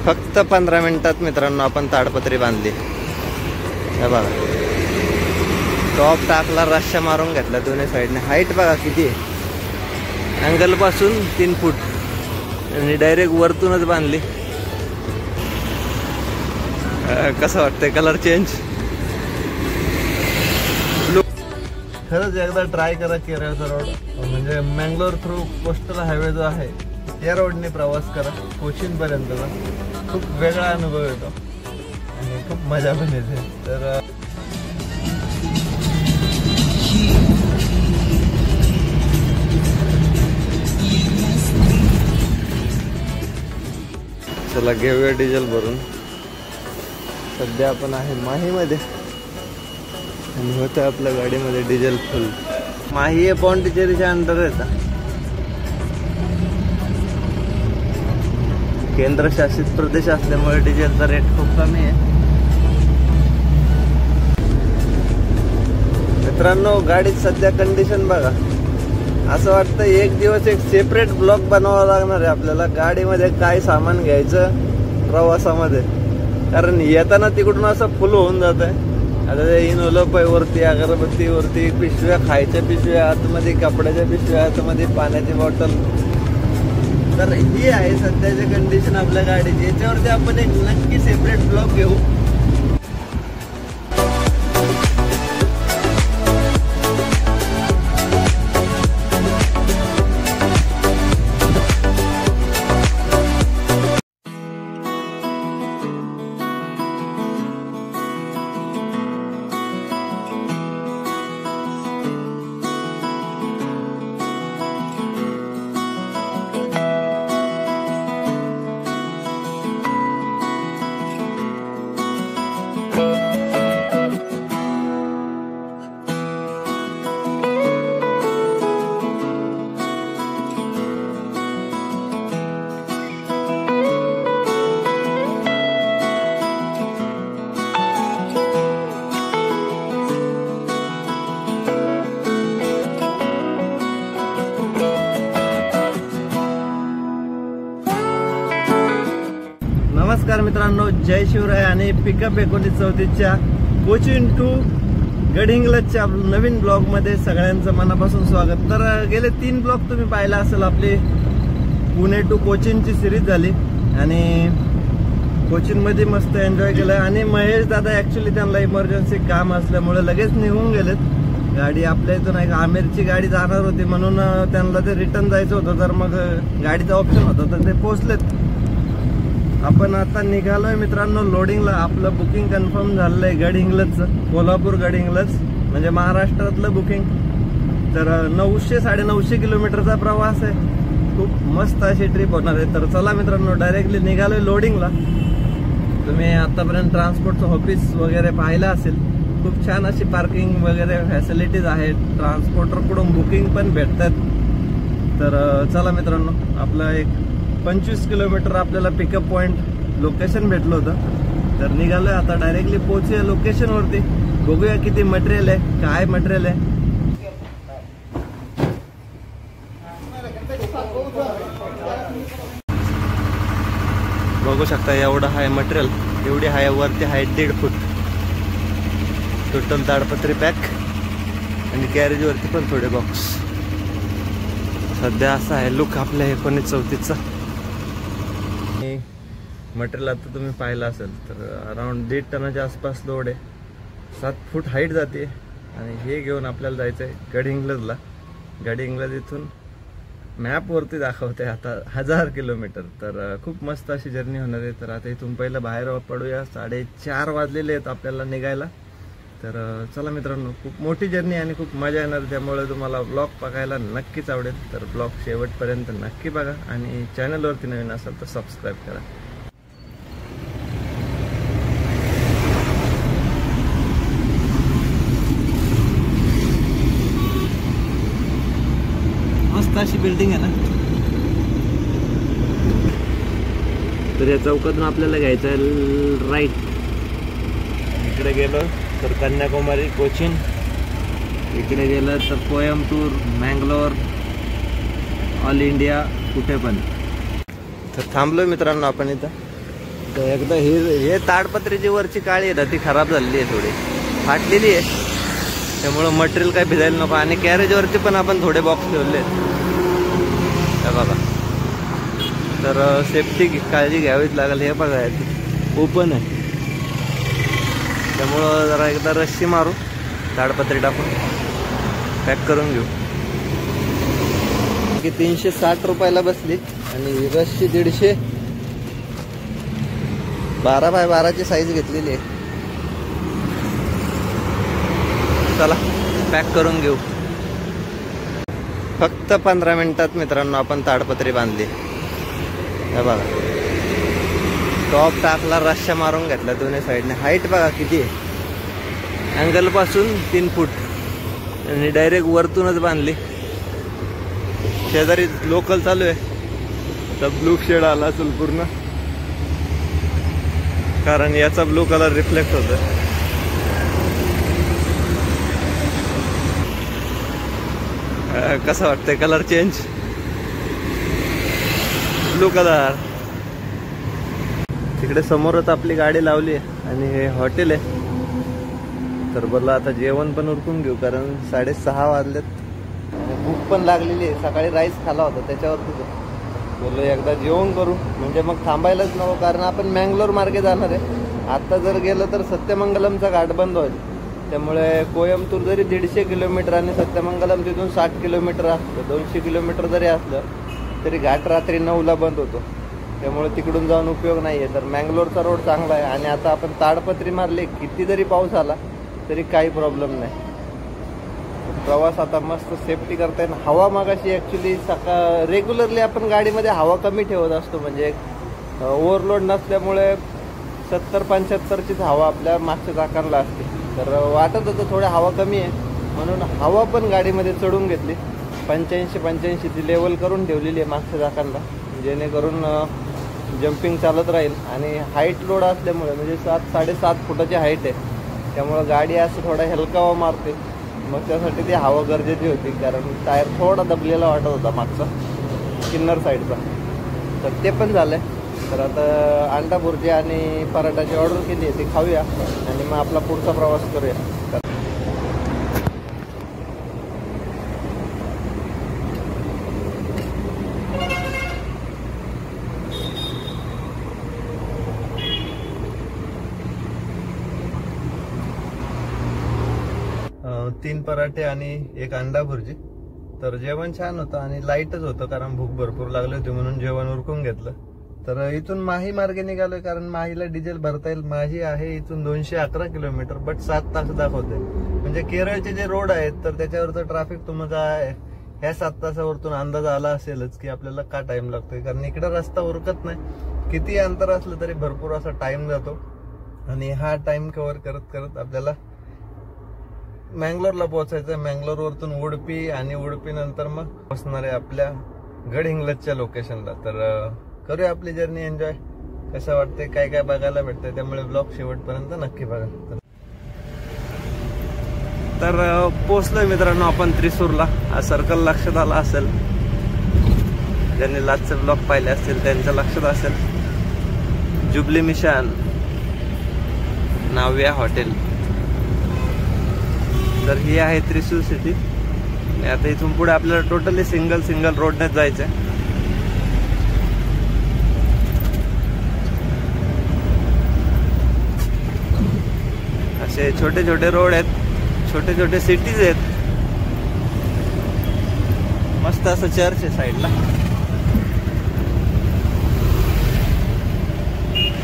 फक्त 15 मिनिटात मित्रांनो आपण ताडपत्री बांधली। हे बघा, टॉप टाकला, रश्या मारून घेतला दोन्ही साईडने। हाईट बघा किती आहे, अँगल पासून 3 फूट आणि डायरेक्ट वरतूनच बांधली। कसं वाटतंय कलर चेंज? खरंच एकदा ट्राय करा केरळचा रोड, म्हणजे मँगलोर थ्रू कोस्टल हायवे जो आहे त्या रोडने प्रवास करा कोचीन पर्यंतचा। खूप वेगळा अनुभव येतो आणि खूप मजा पण येते। तर चला घेऊया डिझेल भरून। सध्या आपण आहे माहीमध्ये आणि होतं आपल्या गाडीमध्ये डिझेल फुल। माही हे पॉंडिचेरीच्या अंडर येतं, केंद्रशासित प्रदेश असल्यामुळे डिझेलचा रेट खूप कमी आहे। मित्रांनो गाडीत सध्या कंडिशन बघा, असं वाटतं एक दिवस एक सेपरेट ब्लॉग बनवावा लागणार आहे आपल्याला, गाडीमध्ये काय सामान घ्यायचं प्रवासामध्ये। कारण येताना तिकडून असं फुल होऊन जात आहे। आता ते इनोलप वरती, अगरबत्ती वरती, पिशव्या, खायच्या पिशव्या आतमध्ये, कपड्याच्या पिशव्या आतमध्ये, पाण्याची बॉटल। तर ही आहे सध्याची कंडिशन आपल्या गाडीची। याच्यावरती आपण एक नक्की सेपरेट ब्लॉग घेऊ। नमस्कार मित्रांनो, जय शिवराय आणि पिकअप 1934च्या कोचीन टू गडहिंग्लजच्या नवीन ब्लॉग मध्ये सगळ्यांचं मनापासून स्वागत। तर गेले 3 ब्लॉग तुम्ही पाहिला असेल, आपली पुणे टू कोचीनची सिरीज झाली आणि कोचीन मध्ये मस्त एन्जॉय केलं। आणि महेश दादा ऍक्च्युली त्यांना इमर्जन्सी काम असल्यामुळे लगेच निघून गेलेत। गाडी आपल्या इथून एक आमेरची गाडी जाणार होती म्हणून त्यांना ते रिटर्न जायचं होतं, तर मग गाडीचा ऑप्शन होता तर ते पोहोचलेत। आपण आता निघालोय मित्रांनो लोडिंगला। आपलं बुकिंग कन्फर्म झालंय गडहिंग्लजचं, कोल्हापूर गडहिंग्लज म्हणजे महाराष्ट्रातलं बुकिंग। तर 900-950 किलोमीटरचा प्रवास आहे, खूप मस्त अशी ट्रिप होणार आहे। तर चला मित्रांनो डायरेक्टली निघालोय लोडिंगला। तुम्ही आतापर्यंत ट्रान्सपोर्टचं ऑफिस वगैरे पाहिलं असेल, खूप छान अशी पार्किंग वगैरे फॅसिलिटीज आहेत, ट्रान्सपोर्टरकडून बुकिंग पण भेटतात। तर चला मित्रांनो, आपलं एक 25 किलोमीटर आपल्याला पिकअप पॉइंट लोकेशन भेटलं होतं। तर निघालोय आता, डायरेक्टली पोहोचूया लोकेशन वरती। बघूया किती मटेरियल आहे, काय मटेरियल आहे। बघू शकता एवढं आहे मटेरियल, एवढी आहे, वरती आहे 1.5 फूट टोटल ताडपत्री पॅक आणि कॅरेज वरती पण थोडे बॉक्स। सध्या असा आहे लुक आपल्या 1934चा। मटेरियल आता तुम्ही पाहिलं असेल तर अराउंड 1.5 टनाच्या आसपास लोड आहे, 7 फूट हाईट जाते आणि हे घेऊन आपल्याला जायचं आहे गडहिंग्लजला। गडहिंग्लज इथून मॅपवरती दाखवते आता 1000 किलोमीटर। तर खूप मस्त अशी जर्नी होणार आहे। तर आता इथून पहिलं बाहेर पडूया, 4:30 वाजलेले आहेत आपल्याला निघायला। तर चला मित्रांनो, खूप मोठी जर्नी आणि खूप मजा येणार, त्यामुळे तुम्हाला ब्लॉग बघायला नक्कीच आवडेल। तर ब्लॉग शेवटपर्यंत नक्की बघा आणि चॅनलवरती नवीन असाल तर सबस्क्राईब करा। मस्त अशी बिल्डिंग आहे ना। तर या चौकातून आपल्याला घ्यायचं आहे राईट। इकडे गेलो तर कन्याकुमारी, कोचीन, इकडे गेलं तर कोयंबतूर, मँगलोर, ऑल इंडिया, कुठे पण। तर थांबलोय मित्रांनो आपण इथं तर एकदा हे ताडपत्रीची वरची काळी आहे ना ती खराब झालेली आहे, थोडी फाटलेली आहे, त्यामुळं मटेरियल काय भिजायला नको. आणि कॅरेजवरती पण आपण थोडे बॉक्स ठेवले आहेत बघा. तर सेफ्टी काळजी घ्यावीच लागेल. हे बघा ओपन आहे, त्यामुळं जरा एकदा रस्सी मारू, ताडपत्री टाकून पॅक करून घेऊ. की 360 रुपयाला बसली आणि रस्सी 150. 12 बाय 12ची साईज घेतलेली आहे. चला पॅक करून घेऊ. फक्त 15 मिनिटात मित्रांनो आपण ताडपत्री बांधली. हे बघा, टॉप टाकला, रश्या मारून घेतला दोन्ही साईडने. हाईट बघा किती आहे, अँगल पासून 3 फूट आणि डायरेक्ट वरतूनच बांधली. शेजारी लोकल चालू आहे, तर ब्लू शेड आला असेल पूर्ण, कारण याचा ब्लू कलर रिफ्लेक्ट होतो. कसं वाटतंय कलर चेंज, ब्लू कलर. तिकडे समोरच आपली गाडी लावली आहे आणि हे हॉटेल आहे. तर बोललो आता जेवण पण उरकून घेऊ, कारण 6:30 वाजलेत आणि भूक पण लागलेली आहे. सकाळी राईस खाला होता त्याच्यावरती बोललो एकदा जेवण करू, म्हणजे मग थांबायलाच नको, कारण आपण मँगलोर मार्गे जाणार आहे. आता जर गेलं तर सत्यमंगलमचा घाट बंद होईल, त्यामुळे कोयंबतूर जरी 150 किलोमीटर आणि सत्यमंगलम तिथून 60 किलोमीटर असलं, 200 किलोमीटर जरी असलं तरी घाट रात्री 9ला बंद होतो, त्यामुळे तिकडून जाऊन उपयोग नाही आहे. तर मँगलोरचा रोड चांगला आहे आणि आता आपण ताडपत्री मारली, किती जरी पाऊस आला तरी काही प्रॉब्लेम नाही. प्रवास आता मस्त सेफ्टी करता येईल. हवा मागाशी ॲक्च्युली रेग्युलरली आपण गाडीमध्ये हवा कमी ठेवत असतो, म्हणजे ओव्हरलोड नसल्यामुळे 70-75चीच हवा आपल्या मागच्या चाकांना असते. तर वाटत होतं थोडं हवा कमी आहे, म्हणून हवा पण गाडीमध्ये चढून घेतली. 85 ची लेवल करून ठेवलेली आहे मागच्या चाकांना, जेणेकरून जम्पिंग चालत राहील. आणि हाईट लोड असल्यामुळे, म्हणजे 7-7.5 फुटाची हाईट आहे, त्यामुळं गाडी असं थोडा हलकावा मारते. मग त्यासाठी ती हवा गरजेची होती, कारण टायर थोडा दबलेला वाटत होता मागचा किन्नर साईडचा. तर ते पण झालं. तर आता अंडा भुर्जी आणि पराठाची ऑर्डर केली आहे, ती खाऊया आणि मग आपला पुढचा प्रवास करूया. तीन पराठे आणि एक अंडा भुर्जी. तर जेवण छान होतं आणि लाईटच होतं, कारण भूक भरपूर लागली होती, म्हणून जेवण उरकून घेतलं. तर इथून माही मार्गे निघालोय, कारण माहीला डिझेल भरता येईल. माही आहे इथून 211 किलोमीटर, बट 7 तास दाखवते. म्हणजे केरळचे जे रोड आहेत तर त्याच्यावरचं ट्रॅफिक तुम्हाला ह्या 7 तासावरतून अंदाज आला असेलच की आपल्याला का टाइम लागतोय, कारण इकडे रस्ता उरकत नाही. किती अंतर असलं तरी भरपूर असा टाइम जातो आणि हा टाइम कव्हर करत करत आपल्याला मँगलोरला पोहोचायचं. मँगलोर वरतून उडुपी आणि उडुपी नंतर मग पोहोचणार आहे आपल्या गडहिंग्लजच्या लोकेशनला. तर करूया आपली जर्नी एन्जॉय. कसं वाटतंय, काय काय बघायला भेटतंय, त्यामुळे ब्लॉग शेवटपर्यंत नक्की बघा. तर पोहोचलोय मित्रांनो आपण त्रिसूरला. हा सर्कल लक्षात आला असेल, ज्यांनी लास्टचे ब्लॉग पाहिले असतील त्यांच्या लक्षात असेल. Jubilee mission, Navya hotel. तर ही आहे त्रिसूर सिटी. आता इथून पुढे आपल्याला टोटली सिंगल रोडनेच जायचंय. असे छोटे छोटे रोड आहेत, छोटे छोटे सिटीज आहेत. मस्त असं चर्च आहे साईडला.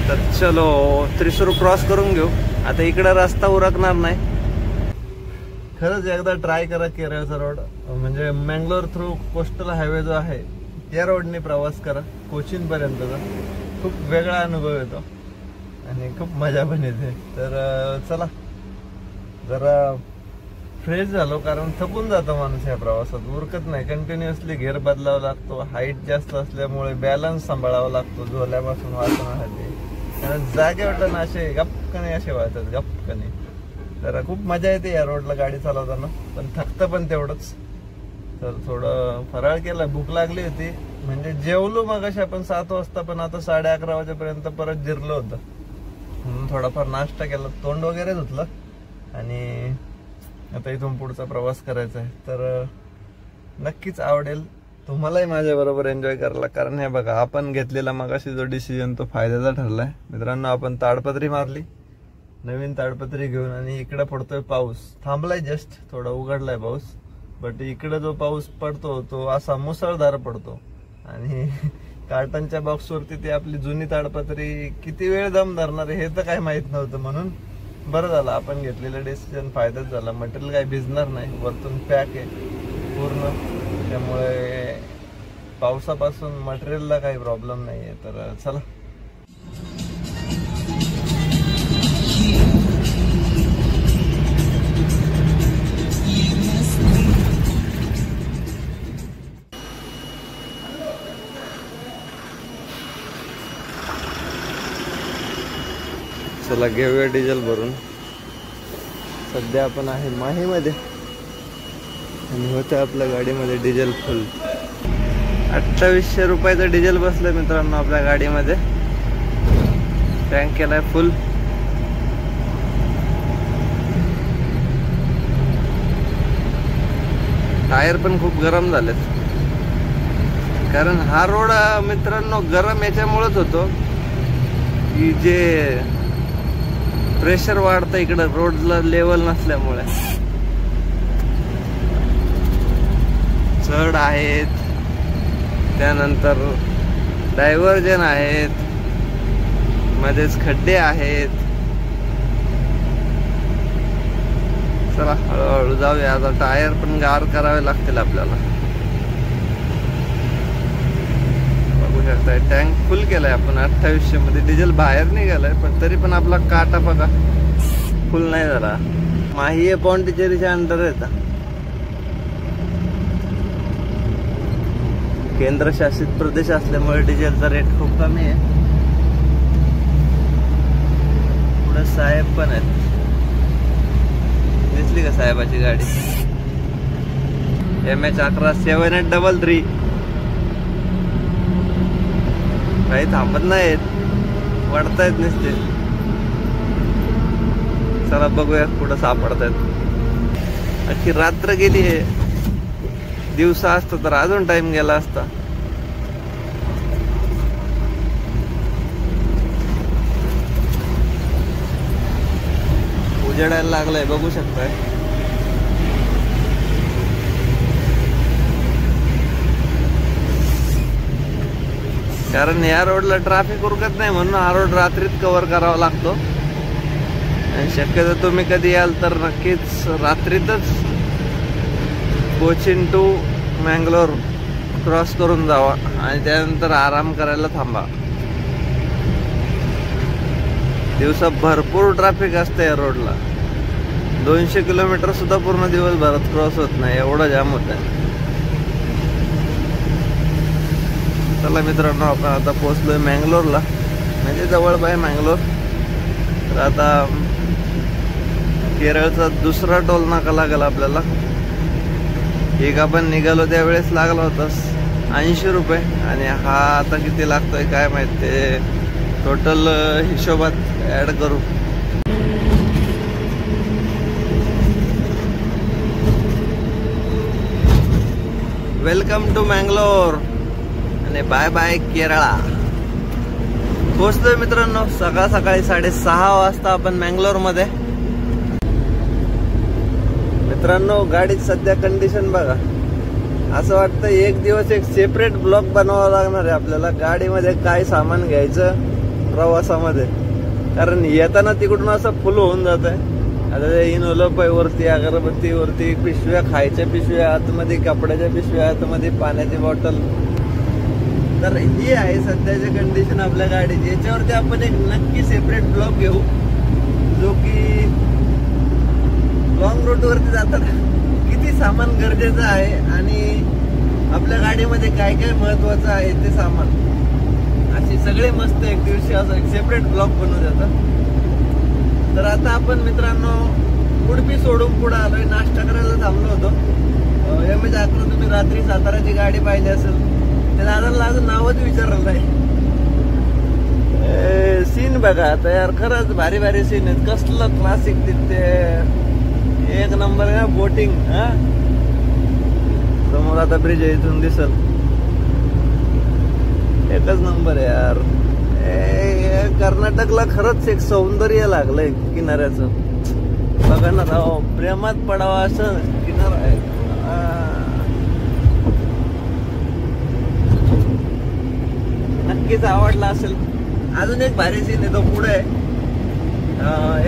तर चलो त्रिसूर क्रॉस करून घेऊ. आता इकडे रस्ता उरकणार नाही. खरंच एकदा ट्राय करा केरळचा रोड, म्हणजे मँगलोर थ्रू कोस्टल हायवे जो आहे या रोडने प्रवास करा कोचीन पर्यंतचा. खूप वेगळा अनुभव येतो आणि खूप मजा पण येते. तर चला जरा फ्रेश झालो, कारण थकून जातो माणूस या प्रवासात, उरकत नाही. कंटिन्युअसली घेर बदलावा लागतो, हाईट जास्त असल्यामुळे बॅलन्स सांभाळावा लागतो झोल्यापासून वाचण्यासाठी. कारण जागेवर असे गपकणे असे वाहतात, गपकणे. तर खूप मजा येते या रोडला गाडी चालवताना, पण थकतं पण तेवढंच. तर थोडं फराळ केला, भूक लागली होती. म्हणजे जेवलो मगाशी आपण 7 वाजता, पण आता 11:30 वाजेपर्यंत परत जिरलो होतं म्हणून थोडाफार नाश्ता केला, तोंड वगैरे धुतलं आणि आता इथून पुढचा प्रवास करायचा आहे. तर नक्कीच आवडेल तुम्हालाही माझ्या बरोबर एन्जॉय करायला. कारण हे बघा, आपण घेतलेला मगाशी जो डिसिजन तो फायद्याचा ठरलाय मित्रांनो. आपण ताडपत्री मारली, नवीन ताडपत्री घेऊन, आणि इकडे पडतोय पाऊस. थांबलाय, जस्ट थोडा उघडलाय पाऊस, बट इकडे जो पाऊस पडतो तो असा मुसळधार पडतो. आणि कार्टनच्या बॉक्स वरती ती आपली जुनी ताडपत्री किती वेळ दम धरणार हे तर काय माहित नव्हतं. म्हणून बरं झालं आपण घेतलेलं डिसिजन फायदाच झाला. मटेरियल काही भिजणार नाही, वरतून पॅक आहे पूर्ण, त्यामुळे पावसापासून मटेरियलला काही प्रॉब्लेम नाहीये. तर चला, चला घेऊया डिझेल भरून. सध्या आपण आहे माहीमध्ये आणि होतं आपल्या गाडीमध्ये डिझेल फुल. 2800 रुपयाचं डिझेल बसलं मित्रांनो आपल्या गाडीमध्ये. टँक केलाय फुल. टायर पण खूप गरम झालेत, कारण हा रोड मित्रांनो गरम याच्यामुळेच होतो की जे प्रेशर वाढतं इकडं रोडला लेवल नसल्यामुळे. चढ आहेत, त्यानंतर डायव्हर्जन आहेत, मध्येच खड्डे आहेत. चला हळूहळू जाऊया. आता टायर पण गार करावे लागतील आपल्याला. बघू शकताय टँक फुल केलाय आपण 2800 मध्ये. डिझेल बाहेर निघालाय, पण तरी पण आपला काटा बघा फुल नाही झाला. माही पॉंडिचेरीच्या अंडर येतं, केंद्रशासित प्रदेश असल्यामुळे डिझेलचा रेट खूप कमी आहे. पुढे साहेब पण आहेत, दिसली का साहेबाची गाडी? MH11 7833. काही थांबत नाहीत, वाढतायत नुसते. चला बघूया कुठं सापडतायत. अख्खी रात्र गेली आहे. दिवसा असतं तर अजून टाइम गेला असता. उजेडायला लागलाय, बघू शकताय. कारण या रोडला ट्रॅफिक उरकत नाही म्हणून हा रोड रात्रीत कव्हर करावा लागतो. आणि शक्यतो तुम्ही कधी याल तर नक्कीच रात्रीतच कोचीन टू मँगलोर क्रॉस करून जावा आणि त्यानंतर आराम करायला थांबा. दिवसा भरपूर ट्रॅफिक असतं या रोडला. 200 किलोमीटर सुद्धा पूर्ण दिवसभरात क्रॉस होत नाही, एवढा जाम होत आहे. चला मित्रांनो, आपण आता पोहोचलोय मँगलोरला, म्हणजे जवळ बाय मँगलोर. तर आता केरळचा दुसरा टोल नाका लागला आपल्याला. एक आपण निघालो त्यावेळेस लागला होता 80 रुपये, आणि हा आता किती लागतोय काय माहित, ते टोटल हिशोबात ऍड करू. वेलकम टू मँगलोर आणि बाय बाय केरळा. पोहोचलोय मित्रांनो सकाळ सकाळी 6:30 वाजता आपण मँगलोर मध्ये. मित्रांनो गाडीत सध्या कंडिशन बघा, असं वाटतं एक दिवस एक सेपरेट ब्लॉग बनवावा लागणार आहे आपल्याला. गाडीमध्ये काय सामान घ्यायचं प्रवासामध्ये, कारण येताना तिकडून असं फुल होऊन जात आहे. आता इनोलपाई वरती, अगरबत्ती वरती, पिशव्या, खायच्या पिशव्या आतमध्ये, कपड्याच्या पिशव्या आतमध्ये, पाण्याची बॉटल. तर ही आहे सध्याची कंडिशन आपल्या गाडीची. याच्यावरती आपण एक नक्की सेपरेट ब्लॉग घेऊ, जो की लॉंग रूट वरती जाताना किती सामान गरजेचं आहे आणि आपल्या गाडीमध्ये काय काय महत्वाचं आहे ते सामान, असे सगळे मस्त एक दिवशी असं एक सेपरेट ब्लॉग बनवू देतात. तर आता आपण मित्रांनो उडपी सोडून पुढे आलोय. नाश्ता करायला थांबलो होतो. MH11 तुम्ही रात्री साताराची गाडी पाहिली असेल त्या दादाला अजून नावच विचारलं नाही. सीन बघा आता यार, खरंच भारी भारी सीन आहेत. कसलं क्लासिक तिथे एक नंबर आहे. बोटिंग हा समोर आता ब्रिज आहे, इथून दिसल. एकच नंबर आहे यार. कर्नाटकला खरंच एक सौंदर्य लागलंय किनाऱ्याचं. बघा ना राव, प्रेमात पडावा असं किनारा आहे. नक्कीच आवडला असेल. अजून एक भारी सीन आहे तो पुढे.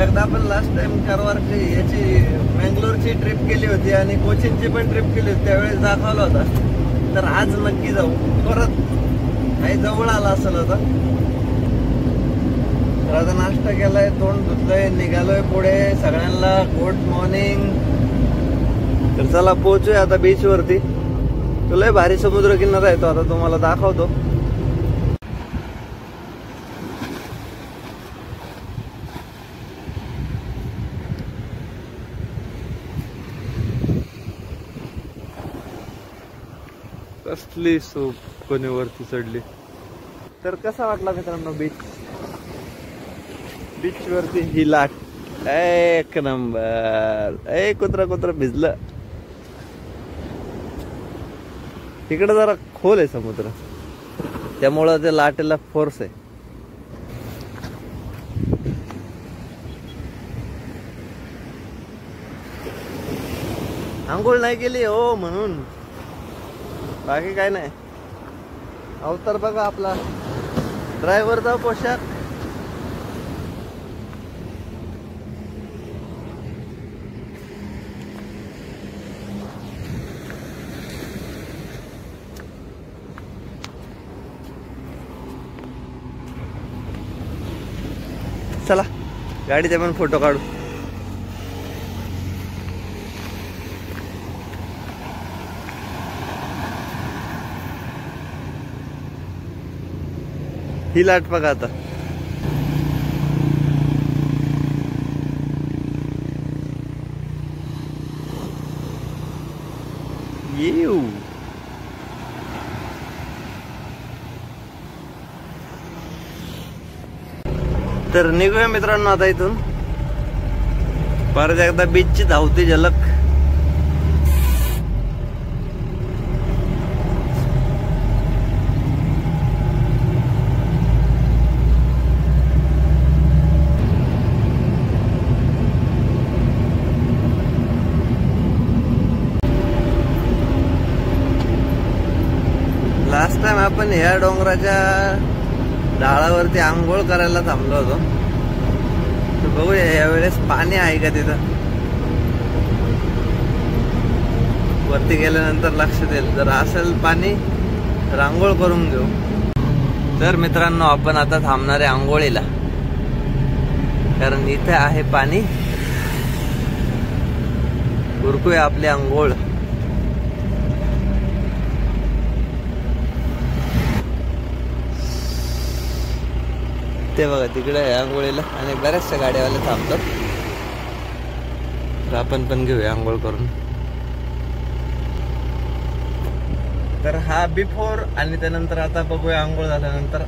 एकदा आपण लास्ट टाइम कारवारची याची मँगलोरची ट्रिप केली होती आणि कोचीनची पण ट्रिप केली होती, त्यावेळेस दाखवला होता. तर आज नक्की जाऊ. परत काही जवळ आला असेल आता. तर आता नाश्ता केलाय, तोंड धुतलंय, निघालोय पुढे. सगळ्यांना गुड मॉर्निंग. तर चला पोहोचूया आता बीच वरती. तुला भारी समुद्र किनारा आहे तो, आता तुम्हाला दाखवतो. कसली सूप कोणी वरती चढली. तर कसा वाटला मित्रांनो बीच? बीच वरती ही लाट एक नंबर. कुत्रा कुत्रा भिजलं. तिकडे जरा खोल आहे समुद्र, त्यामुळं ते लाटेला फोर्स आहे. आंघोळ नाही केली हो म्हणून, बाकी काय नाही. अवतार बघा आपला, ड्रायव्हरचा पोशाख. चला गाडीचा पण फोटो काढू. ही लाट बघा आता. येऊ तर निघूया मित्रांनो आता इथून. परत एकदा बीचची धावती झलक. लास्ट टाइम आपण ह्या डोंगराच्या ढाळावरती आंघोळ करायला थांबलो होतो. तर बघूया यावेळेस पाणी आहे का तिथं. वरती गेल्यानंतर लक्षात येईल. जर असेल पाणी तर आंघोळ करून घेऊ. तर मित्रांनो आपण आता थांबणार आहे आंघोळीला, कारण इथे आहे पाणी. उरकूया आपली आंघोळ. ते बघा तिकडे आहे आंघोळीला, आणि बऱ्याचशा गाड्यावाले थांबतात. तर आपण पण घेऊया आंघोळ करून. तर हा बिफोर, आणि त्यानंतर आता बघूया आंघोळ झाल्यानंतर